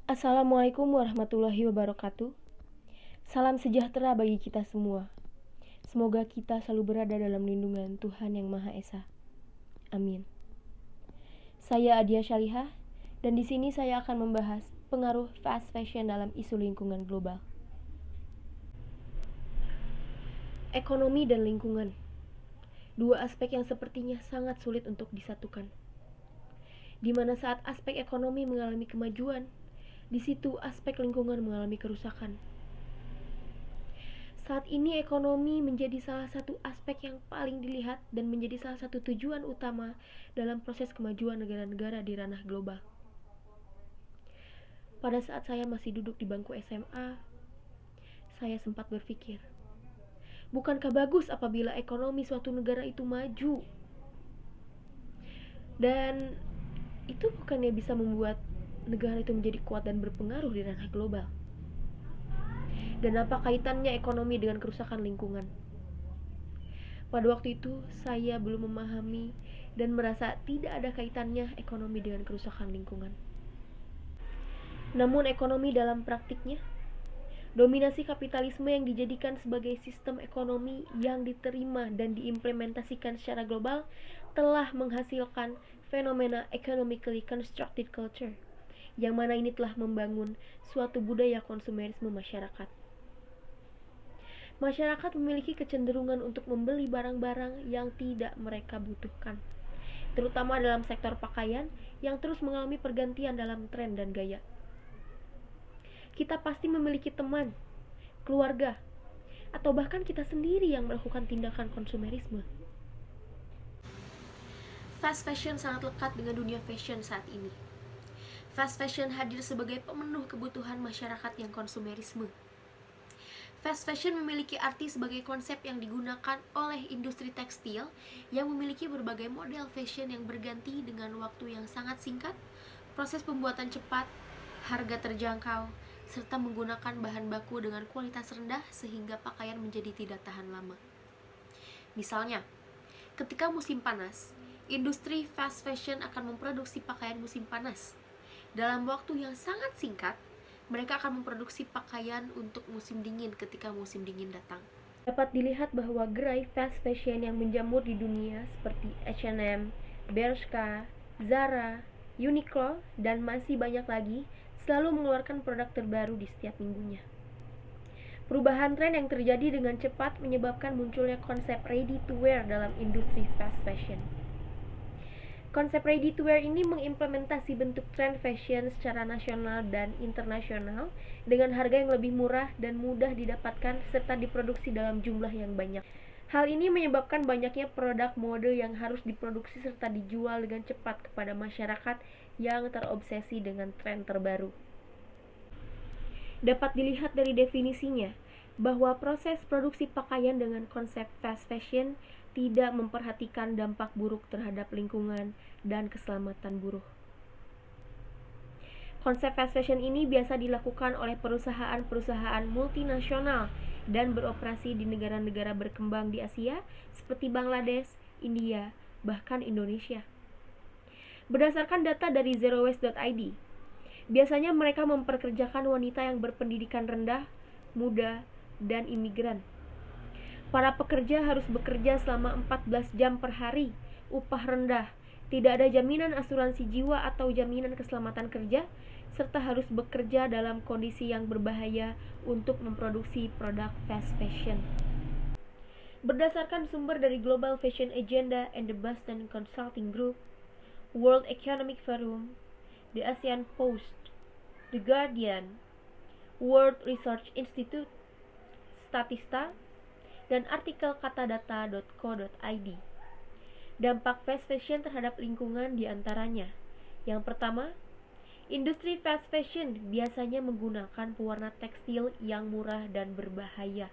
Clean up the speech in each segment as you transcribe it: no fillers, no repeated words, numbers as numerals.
Assalamualaikum warahmatullahi wabarakatuh. Salam sejahtera bagi kita semua. Semoga kita selalu berada dalam lindungan Tuhan Yang Maha Esa. Amin. Saya Adia Syalihah dan di sini saya akan membahas pengaruh fast fashion dalam isu lingkungan global. Ekonomi dan lingkungan. Dua aspek yang sepertinya sangat sulit untuk disatukan. Di mana saat aspek ekonomi mengalami kemajuan, di situ aspek lingkungan mengalami kerusakan. Saat ini ekonomi menjadi salah satu aspek yang paling dilihat dan menjadi salah satu tujuan utama dalam proses kemajuan negara-negara di ranah global. Pada saat saya masih duduk di bangku SMA, saya sempat berpikir, bukankah bagus apabila ekonomi suatu negara itu maju? Dan itu bukannya bisa membuat negara itu menjadi kuat dan berpengaruh di ranah global? Dan apa kaitannya ekonomi dengan kerusakan lingkungan? Pada waktu itu, saya belum memahami dan merasa tidak ada kaitannya ekonomi dengan kerusakan lingkungan. Namun ekonomi dalam praktiknya, dominasi kapitalisme yang dijadikan sebagai sistem ekonomi yang diterima dan diimplementasikan secara global telah menghasilkan fenomena economically constructed culture, yang mana ini telah membangun suatu budaya konsumerisme masyarakat. Masyarakat memiliki kecenderungan untuk membeli barang-barang yang tidak mereka butuhkan, terutama dalam sektor pakaian yang terus mengalami pergantian dalam tren dan gaya. Kita pasti memiliki teman, keluarga, atau bahkan kita sendiri yang melakukan tindakan konsumerisme. Fast fashion sangat lekat dengan dunia fashion saat ini. Fast fashion hadir sebagai pemenuh kebutuhan masyarakat yang konsumerisme. Fast fashion memiliki arti sebagai konsep yang digunakan oleh industri tekstil yang memiliki berbagai model fashion yang berganti dengan waktu yang sangat singkat, proses pembuatan cepat, harga terjangkau, serta menggunakan bahan baku dengan kualitas rendah sehingga pakaian menjadi tidak tahan lama. Misalnya, ketika musim panas, industri fast fashion akan memproduksi pakaian musim panas. Dalam waktu yang sangat singkat, mereka akan memproduksi pakaian untuk musim dingin ketika musim dingin datang. Dapat dilihat bahwa gerai fast fashion yang menjamur di dunia seperti H&M, Bershka, Zara, Uniqlo, dan masih banyak lagi selalu mengeluarkan produk terbaru di setiap minggunya. Perubahan tren yang terjadi dengan cepat menyebabkan munculnya konsep ready to wear dalam industri fast fashion. Konsep ready to wear ini mengimplementasi bentuk tren fashion secara nasional dan internasional dengan harga yang lebih murah dan mudah didapatkan serta diproduksi dalam jumlah yang banyak. Hal ini menyebabkan banyaknya produk mode yang harus diproduksi serta dijual dengan cepat kepada masyarakat yang terobsesi dengan tren terbaru. Dapat dilihat dari definisinya bahwa proses produksi pakaian dengan konsep fast fashion tidak memperhatikan dampak buruk terhadap lingkungan dan keselamatan buruh. Konsep fast fashion ini biasa dilakukan oleh perusahaan-perusahaan multinasional dan beroperasi di negara-negara berkembang di Asia seperti Bangladesh, India, bahkan Indonesia. Berdasarkan data dari zerowest.id, biasanya mereka memperkerjakan wanita yang berpendidikan rendah, muda, dan imigran. Para pekerja harus bekerja selama 14 jam per hari, upah rendah, tidak ada jaminan asuransi jiwa atau jaminan keselamatan kerja, serta harus bekerja dalam kondisi yang berbahaya untuk memproduksi produk fast fashion. Berdasarkan sumber dari Global Fashion Agenda and the Boston Consulting Group, World Economic Forum, the ASEAN Post, The Guardian, World Research Institute, Statista, dan artikel katadata.co.id. Dampak fast fashion terhadap lingkungan diantaranya. Yang pertama, industri fast fashion biasanya menggunakan pewarna tekstil yang murah dan berbahaya,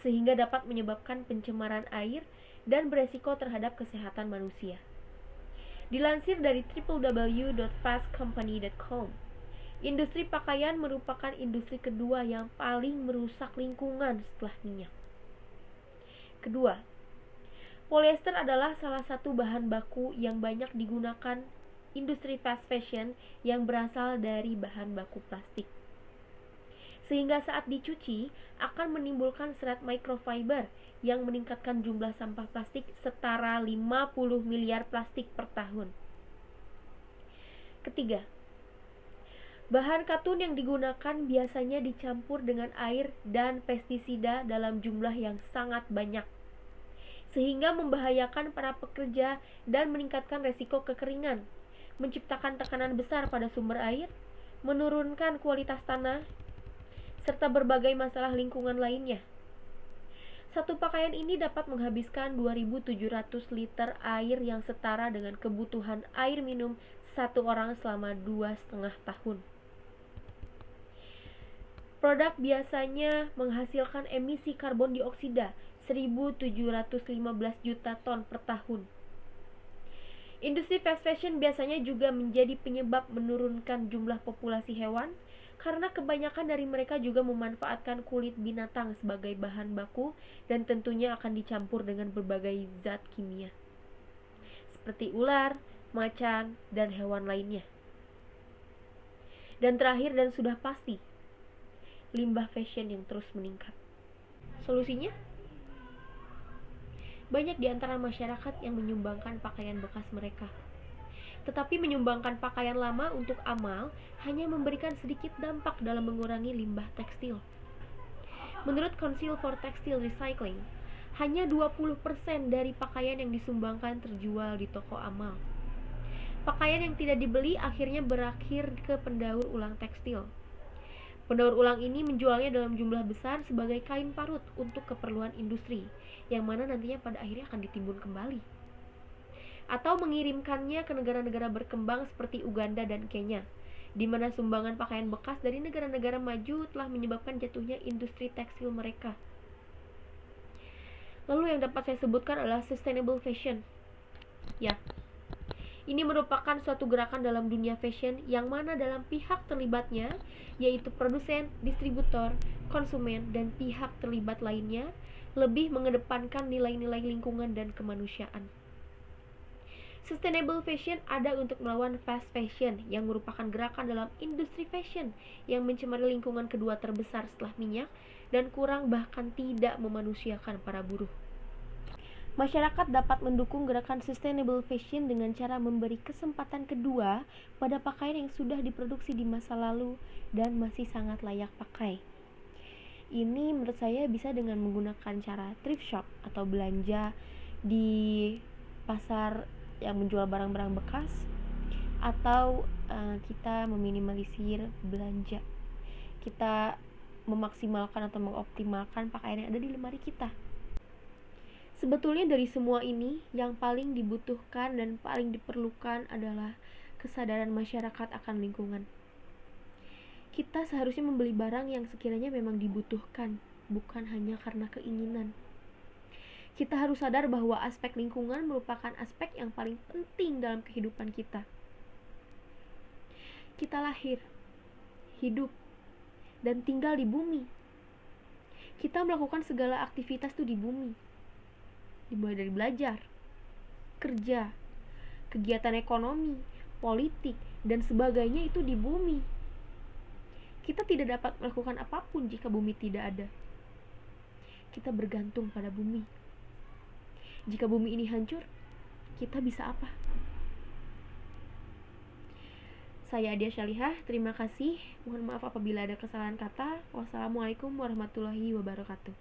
sehingga dapat menyebabkan pencemaran air dan beresiko terhadap kesehatan manusia. Dilansir dari www.fastcompany.com, industri pakaian merupakan industri kedua yang paling merusak lingkungan setelah minyak. Kedua, polyester adalah salah satu bahan baku yang banyak digunakan industri fast fashion yang berasal dari bahan baku plastik. Sehingga saat dicuci akan menimbulkan serat microfiber yang meningkatkan jumlah sampah plastik setara 50 miliar plastik per tahun. Ketiga, bahan katun yang digunakan biasanya dicampur dengan air dan pestisida dalam jumlah yang sangat banyak, sehingga membahayakan para pekerja dan meningkatkan resiko kekeringan, menciptakan tekanan besar pada sumber air, menurunkan kualitas tanah, serta berbagai masalah lingkungan lainnya. Satu pakaian ini dapat menghabiskan 2.700 liter air yang setara dengan kebutuhan air minum satu orang selama 2,5 tahun. Produk biasanya menghasilkan emisi karbon dioksida 1.715 juta ton per tahun. Industri fast fashion biasanya juga menjadi penyebab menurunkan jumlah populasi hewan, karena kebanyakan dari mereka juga memanfaatkan kulit binatang sebagai bahan baku dan tentunya akan dicampur dengan berbagai zat kimia seperti ular, macan, dan hewan lainnya. Dan terakhir dan sudah pasti, limbah fashion yang terus meningkat. Solusinya? Banyak di antara masyarakat yang menyumbangkan pakaian bekas mereka. Tetapi menyumbangkan pakaian lama untuk amal hanya memberikan sedikit dampak dalam mengurangi limbah tekstil. Menurut Council for Textile Recycling, hanya 20% dari pakaian yang disumbangkan terjual di toko amal. Pakaian yang tidak dibeli akhirnya berakhir ke pendaur ulang tekstil. Pendaur ulang ini menjualnya dalam jumlah besar sebagai kain parut untuk keperluan industri, yang mana nantinya pada akhirnya akan ditimbun kembali, atau mengirimkannya ke negara-negara berkembang seperti Uganda dan Kenya, di mana sumbangan pakaian bekas dari negara-negara maju telah menyebabkan jatuhnya industri tekstil mereka. Lalu yang dapat saya sebutkan adalah sustainable fashion. Ya, ini merupakan suatu gerakan dalam dunia fashion yang mana dalam pihak terlibatnya, yaitu produsen, distributor, konsumen, dan pihak terlibat lainnya, lebih mengedepankan nilai-nilai lingkungan dan kemanusiaan. Sustainable fashion ada untuk melawan fast fashion yang merupakan gerakan dalam industri fashion yang mencemari lingkungan kedua terbesar setelah minyak dan kurang bahkan tidak memanusiakan para buruh. Masyarakat dapat mendukung gerakan sustainable fashion dengan cara memberi kesempatan kedua pada pakaian yang sudah diproduksi di masa lalu dan masih sangat layak pakai. Ini menurut saya bisa dengan menggunakan cara thrift shop atau belanja di pasar yang menjual barang-barang bekas, atau kita meminimalisir belanja. Kita memaksimalkan atau mengoptimalkan pakaian yang ada di lemari kita. Sebetulnya dari semua ini, yang paling dibutuhkan dan paling diperlukan adalah kesadaran masyarakat akan lingkungan. Kita seharusnya membeli barang yang sekiranya memang dibutuhkan, bukan hanya karena keinginan. Kita harus sadar bahwa aspek lingkungan merupakan aspek yang paling penting dalam kehidupan kita. Kita lahir, hidup, dan tinggal di bumi. Kita melakukan segala aktivitas itu di bumi. Dimulai dari belajar, kerja, kegiatan ekonomi, politik, dan sebagainya itu di bumi. Kita tidak dapat melakukan apapun jika bumi tidak ada. Kita bergantung pada bumi. Jika bumi ini hancur, kita bisa apa? Saya Adia Syalihah, terima kasih. Mohon maaf apabila ada kesalahan kata. Wassalamualaikum warahmatullahi wabarakatuh.